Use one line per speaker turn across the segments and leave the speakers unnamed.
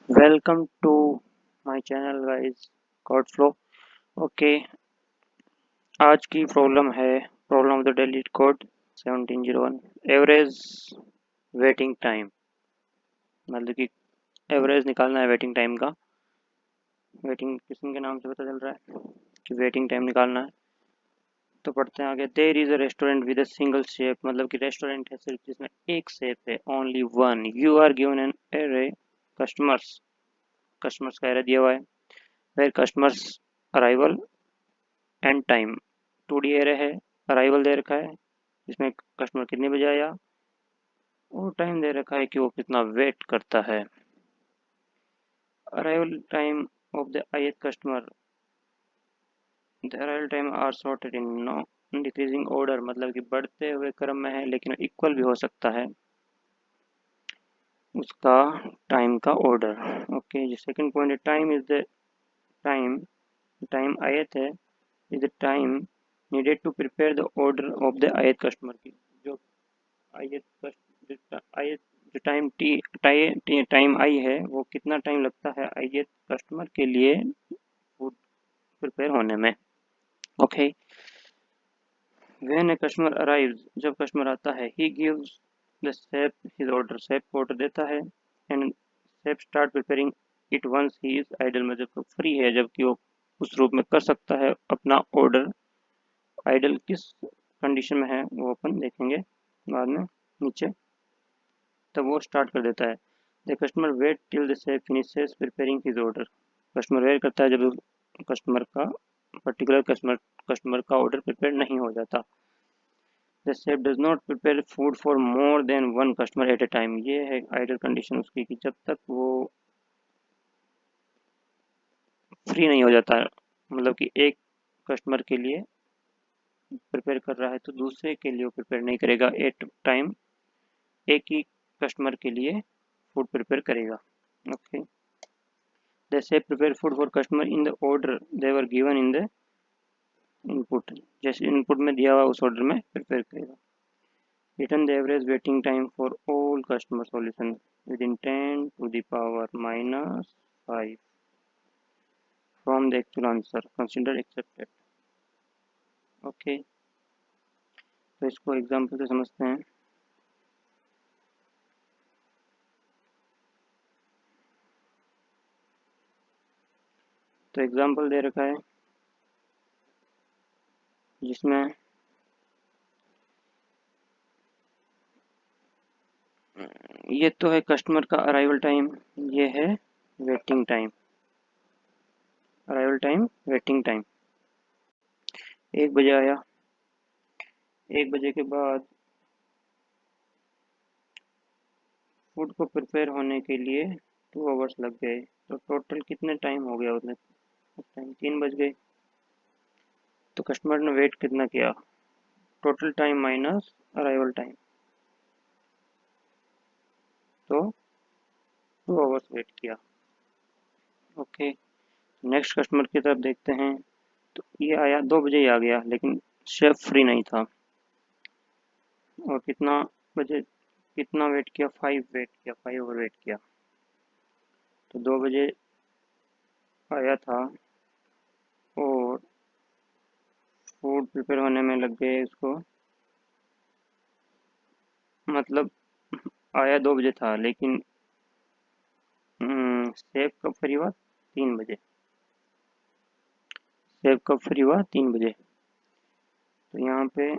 Welcome to my channel guys Code Flow. Okay, आज की problem है problem of the daily code 1701 average waiting time. मतलब कि average निकालना है वेटिंग टाइम का। वेटिंग किस्म के नाम से पता चल रहा है कि वेटिंग टाइम निकालना है। तो पढ़ते हैं आगे। There is a restaurant with a single chef, मतलब कि रेस्टोरेंट है सिर्फ जिसमें एक शेप है, only one. You are given an array customers, customers का एरे दिया हुआ है। Where customers arrival and time, 2D array है। अराइवल दे रखा है जिसमें कस्टमर कितने बजे आया, और टाइम दे रखा है कि वो कितना वेट करता है। Arrival time of the ith customer, the arrival time are sorted in non decreasing order, मतलब कि बढ़ते हुए क्रम में है लेकिन इक्वल भी हो सकता है उसका टाइम का ऑर्डर। ओके, जो सेकंड पॉइंट है, time is the time, time ith है, is the time needed to prepare the order of the ith customer की। जो ith जो टाइम टाइम आई है वो कितना टाइम लगता है ith कस्टमर के लिए फूड प्रिपेयर होने में। Okay, when a customer arrives, जब कस्टमर आता है, he gives the chef his order, chef को ऑर्डर देता है, and chef start preparing it once he is idle, में जब फ्री है, जबकि वो उस रूप में कर सकता है अपना ऑर्डर। आइडल किस कंडीशन में है वो अपन देखेंगे बाद में नीचे। तब वो स्टार्ट कर देता है। The customer wait till the chef finishes preparing his order, customer wait करता है जब कस्टमर का पर्टिकुलर कस्टमर का ऑर्डर प्रिपेयर नहीं हो जाता। The chef does not prepare food for more than one customer at a time, ये है आइडल कंडीशन उसकी कि जब तक वो फ्री नहीं हो जाता, मतलब कि एक कस्टमर के लिए प्रिपेयर कर रहा है तो दूसरे के लिए वो प्रिपेयर नहीं करेगा एट टाइम, एक ही कस्टमर के लिए फूड प्रिपेयर करेगा। Okay, the chef prepare food for customer in the order they were given in the input, जैसे इनपुट में दिया हुआ उस ऑर्डर में प्रिपेयर करेगा। Return the average waiting time for all customer solution with in 10 to the power -5 from the actual answer consider accepted. Okay, तो इसको example से समझते हैं। तो एग्जाम्पल दे रखा है जिसमें ये तो है कस्टमर का अराइवल टाइम, ये है waiting time, arrival time waiting time. 1 बजे आया, 1 बजे के बाद फूड को प्रिपेयर होने के लिए 2 आवर्स लग गए, तो टोटल कितने टाइम हो गया उतने, उस टाइम 3 बज गए। तो कस्टमर ने वेट कितना किया, total time minus arrival time, तो 2 आवर्स वेट किया। ओके, नेक्स्ट कस्टमर की तरफ देखते हैं। तो ये आया 2 बजे ही आ गया, लेकिन शेफ फ्री नहीं था, और कितना बजे कितना वेट किया, 5 आवर वेट किया। तो 2 बजे आया था और फूड प्रिपेयर होने में लग गए उसको, मतलब आया 2 बजे था लेकिन सेब कब फ्री हुआ, 3 बजे। सेब कब फ्री हुआ, 3 बजे। तो यहाँ पे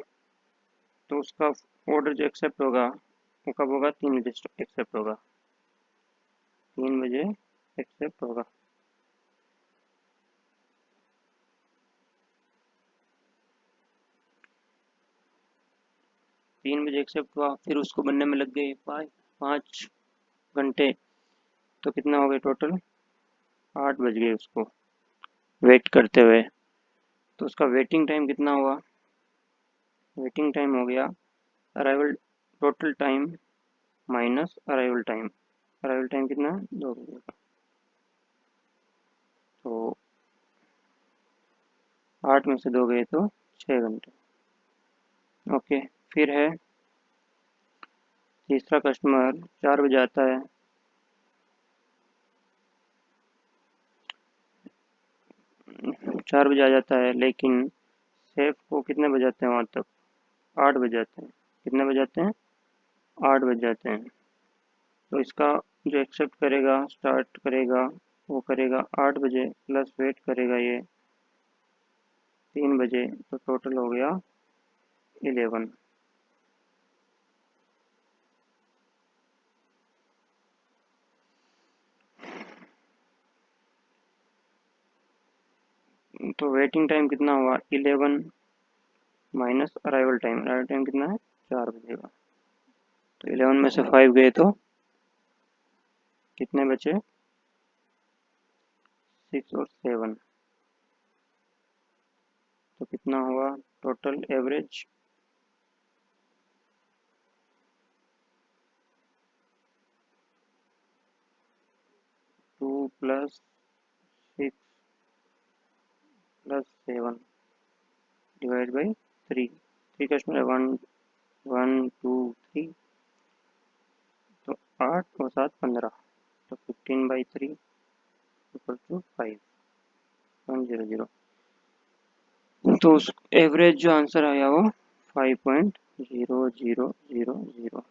तो उसका ऑर्डर जो एक्सेप्ट होगा वो कब होगा, 3 बजे एक्सेप्ट होगा, 3 बजे एक्सेप्ट होगा। तीन बजे एक्सेप्ट हुआ, फिर उसको बनने में लग गए 5 घंटे, तो कितना हो गया टोटल, 8 बज गए उसको वेट करते हुए। तो उसका वेटिंग टाइम कितना हुआ, वेटिंग टाइम हो गया arrival, total time minus arrival time. Arrival time कितना है, 2 बजे का, तो 8 में से 2 गए तो 6 घंटे। ओके, फिर है तीसरा कस्टमर 4 बजे आता है, 4 बजे आ जाता है, लेकिन सेफ को कितने बजाते हैं वहाँ तक? 8 बज जाते हैं। कितने बज जाते हैं? 8 बज जाते हैं। तो इसका जो एक्सेप्ट करेगा, स्टार्ट करेगा, वो करेगा 8 बजे प्लस वेट करेगा ये 3 बजे, तो टोटल हो गया 11। तो वेटिंग टाइम कितना हुआ? 11 माइनस अराइवल टाइम कितना है? 4 बजे का। तो 11 में से 5 गए तो कितने बचे? 6 और 7। तो कितना हुआ total average? 2 plus 6 plus 7 divide by 3। 3 customer है, 1 1 2 3, तो 8 और 7 15, तो 15/3 इक्वल टू 5.00। तो उस एवरेज जो आंसर आया वो 5.0000,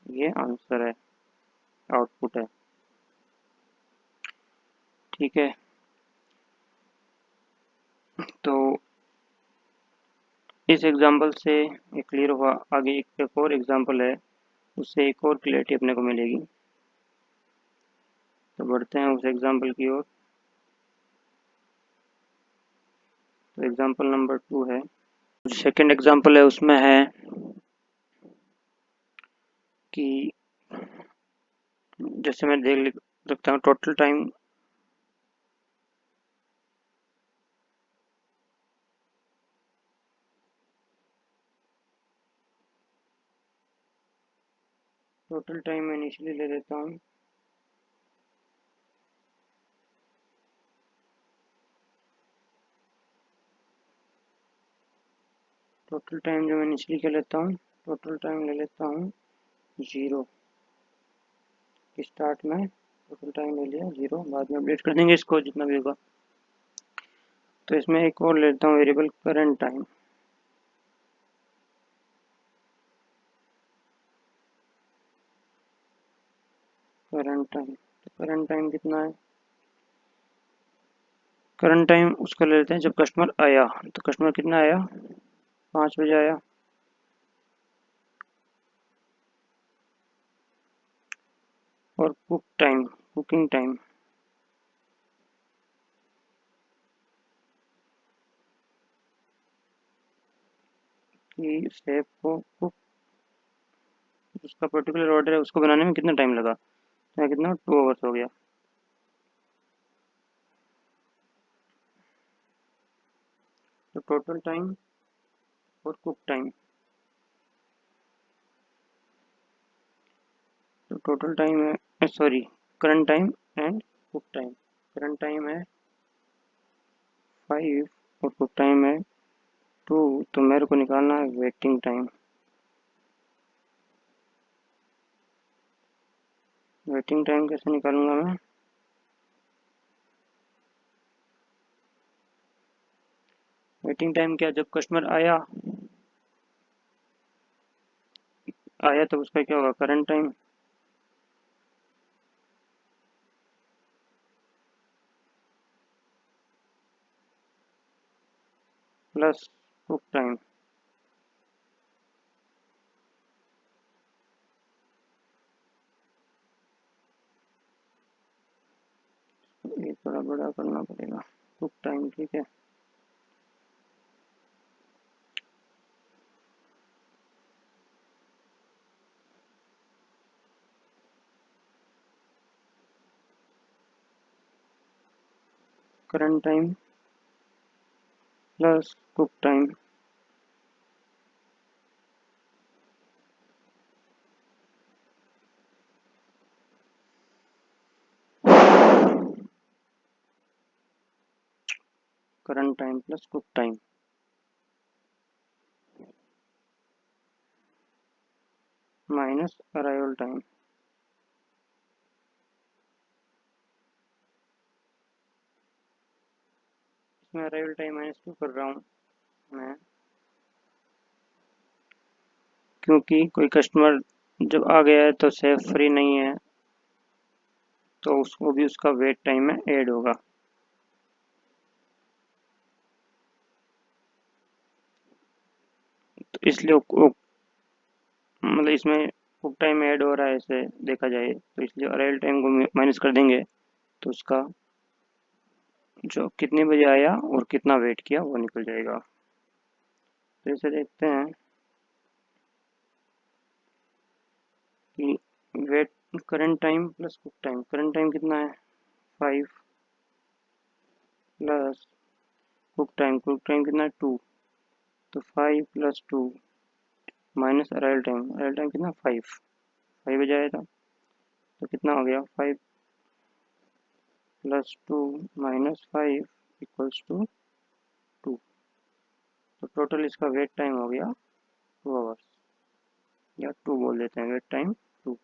ये आंसर है, आउटपुट है। ठीक है, तो इस एग्जांपल से ये क्लियर हुआ। आगे एक और एग्जांपल है, उससे एक और क्लियरिटी अपने को मिलेगी। तो बढ़ते हैं उस एग्जांपल की ओर। तो एग्जांपल नंबर 2 है, जो सेकंड एग्जांपल है उसमें है कि जैसे मैं देख सकता हूँ टोटल टाइम मैं इनिशियली ले लेता हूँ। टोटल टाइम जो मैं इनिशियली कर लेता हूँ, टोटल टाइम ले लेता हूँ 0। स्टार्ट में टोटल टाइम ले लिया 0, बाद में अपडेट कर देंगे इसको जितना भी होगा। तो इसमें एक और लेता हूँ variable current time. Current time कितना है? करंट टाइम उसका ले लेते हैं जब कस्टमर आया। तो कस्टमर कितना आया? 5 बजे आया। और कुकिंग टाइम कि शेफ को कुक, उसका पर्टिकुलर ऑर्डर है उसको बनाने में कितना टाइम लगा? तो कितना 2 आवर्स हो गया। तो टोटल टाइम और कुक टाइम, तो टोटल टाइम है, sorry, current time and cook time. Current time है 5 और कुक टाइम है 2। तो मेरे को निकालना है वेटिंग टाइम। वेटिंग टाइम कैसे निकालूंगा मैं? वेटिंग टाइम क्या, जब कस्टमर आया तो उसका क्या होगा? Current time plus cook time. ये थोड़ा बड़ा करना पड़ेगा, कुक टाइम। ठीक है, current time plus cook time current time plus cook time minus arrival time. इसमें अराइवल टाइम -2 कर रहा हूँ मैं, क्योंकि कोई कस्टमर जब आ गया है तो सेफ फ्री नहीं है, तो उसको भी उसका वेट टाइम में ऐड होगा। तो इसलिए मतलब इसमें कुक टाइम ऐड हो रहा है, ऐसे देखा जाए तो इसलिए अराइवल टाइम को माइनस कर देंगे, तो उसका जो कितने बजे आया और कितना वेट किया वो निकल जाएगा। तो इसे देखते हैं कि wait current time plus cook time, current time कितना है 5 प्लस कुक टाइम कितना है 2, तो 5 प्लस 2 माइनस अराइवल टाइम कितना 5 बजे आया था, तो कितना हो गया 5 प्लस 2 माइनस 5 इक्वल्स टू 2। तो टोटल इसका वेट टाइम हो गया 2 आवर्स, या 2 बोल देते हैं, wait time 2,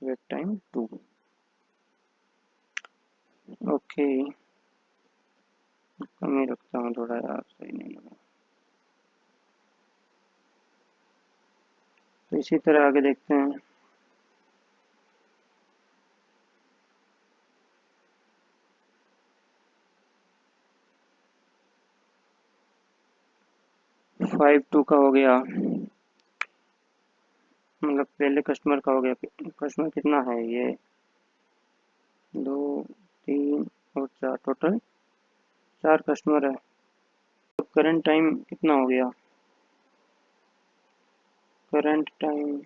wait time 2। Okay, कम ही रखता हूँ थोड़ा यार, सही नहीं लगा। तो इसी तरह आगे देखते हैं। फाइव टू का हो गया, मतलब पहले कस्टमर का हो गया। कस्टमर कितना है ये, 2 3 और 4, टोटल 4 कस्टमर है। तो करंट टाइम कितना हो गया, current time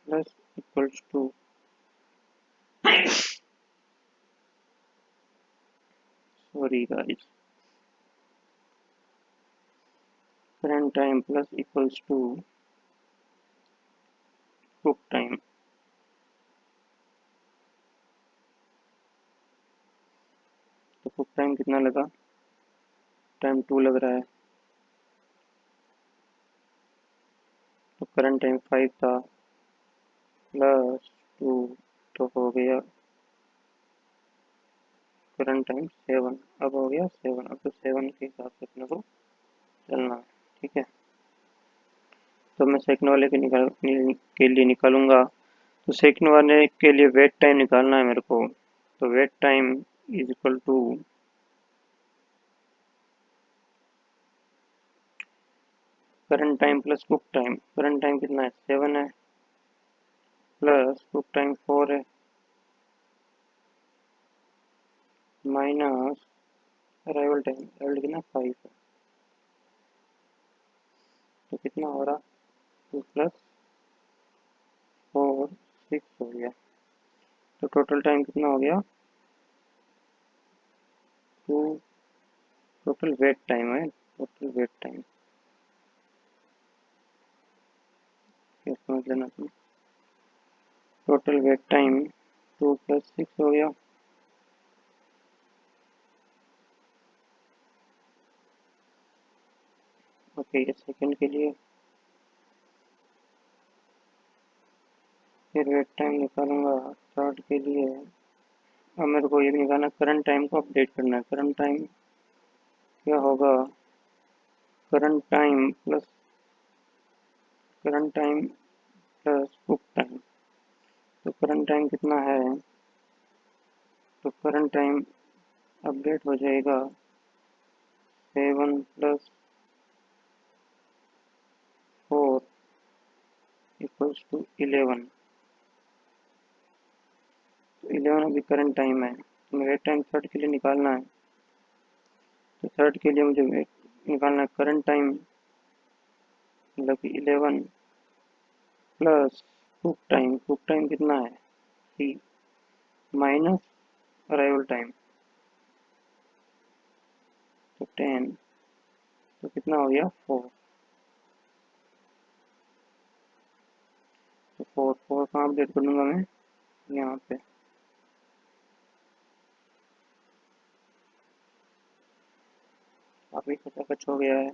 plus equals to, sorry guys, current time plus equals to cook time. तो कुक टाइम कितना लगा, टाइम 2 लग रहा है, तो करंट टाइम 5 था प्लस 2, तो हो गया करंट टाइम 7, अब हो गया 7। अब तो 7 के हिसाब से अपने को चलना है, ठीक है। तो मैं सेकंड वाले के लिए निकालूंगा। तो सेकंड वाले के लिए वेट टाइम निकालना है मेरे को। तो wait time is equal to current time plus cook time. Current time कितना है 7 है, प्लस कुक टाइम 4 है, माइनस अराइवल कितना 5 है, तो कितना हो रहा 2 प्लस 4 6 हो गया। तो टोटल टाइम कितना हो गया 2, टोटल वेट टाइम है, टोटल वेट टाइम समझ लेना तुम। टोटल वेट टाइम 2 प्लस 6 हो गया। ओके, ये सेकंड के लिए। फिर वेट टाइम निकालूंगा थर्ड के लिए। अब मेरे को ये भी निकालना, करंट टाइम को अपडेट करना है। करंट टाइम क्या होगा, current time plus cook time. तो करंट टाइम कितना है, तो करंट टाइम अपडेट हो जाएगा 7 प्लस 4 इक्वल्स टू 11। तो 11 अभी करंट टाइम है, तो वेट टाइम थर्ड के लिए निकालना है। तो थर्ड के लिए मुझे वेट निकालना है, करंट टाइम मतलब कि 11 प्लस कुक टाइम कितना है 3 माइनस अराइवल टाइम, तो 10, तो कितना हो गया 4। तो 4 कहाँ अपडेट कर दूंगा मैं, यहाँ पे। काफी खचाखच हो गया है।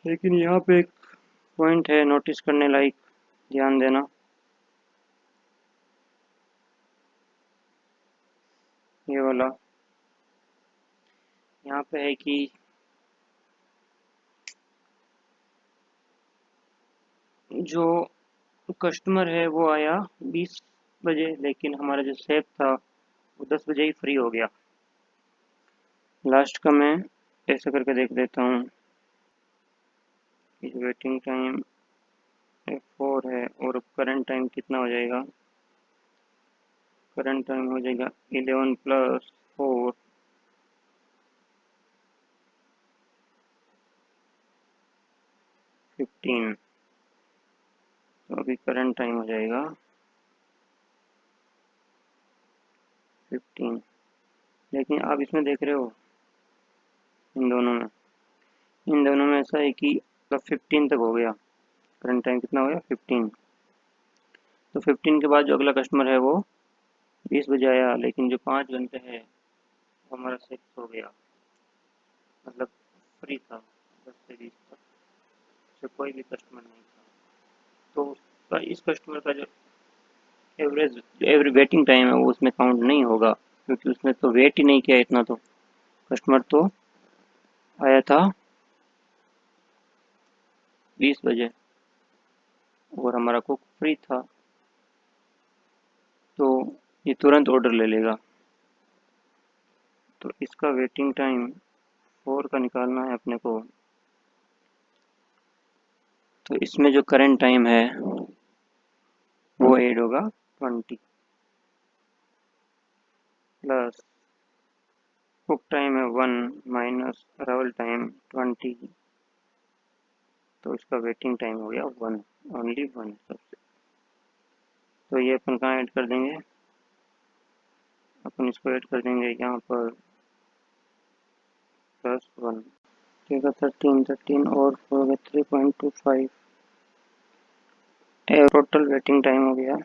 लेकिन यहाँ पे एक पॉइंट है नोटिस करने लायक, ध्यान देना। ये वाला यहाँ पे है कि जो कस्टमर है वो आया 20 बजे, लेकिन हमारा जो शेफ था वो 10 बजे ही फ्री हो गया। लास्ट का मैं ऐसा करके देख देता हूँ। वेटिंग टाइम 4 है और करंट टाइम कितना हो जाएगा? करंट टाइम हो जाएगा 11 + 4, 15। तो अभी करंट टाइम हो जाएगा 15। लेकिन आप इसमें देख रहे हो, इन दोनों में ऐसा है कि मतलब 15 तक हो गया। करंट टाइम कितना हो गया? 15। तो 15 के बाद जो अगला कस्टमर है वो 20 बजे आया, लेकिन जो 5 घंटे है वो हमारा 6 हो गया, मतलब फ्री था 10 से 20 तक, जो कोई भी कस्टमर नहीं था। तो उसका, इस कस्टमर का जो एवरी वेटिंग टाइम है वो उसमें काउंट नहीं होगा, क्योंकि उसने तो वेट ही नहीं किया इतना। तो कस्टमर तो आया था 20 बजे और हमारा कुक फ्री था, तो ये तुरंत ऑर्डर ले लेगा। तो इसका वेटिंग टाइम 4 का निकालना है अपने को। तो इसमें जो करंट टाइम है वो ऐड होगा 20 प्लस कुक टाइम है 1 माइनस अराइवल टाइम 20। तो इसका वेटिंग टाइम हो गया 1, ओनली 1 सबसे। तो ये अपन कहाँ ऐड कर देंगे? अपन इसको ऐड कर देंगे यहाँ पर +1। ठीक है, 13 और 4 हो गया 3.25। टोटल वेटिंग टाइम हो गया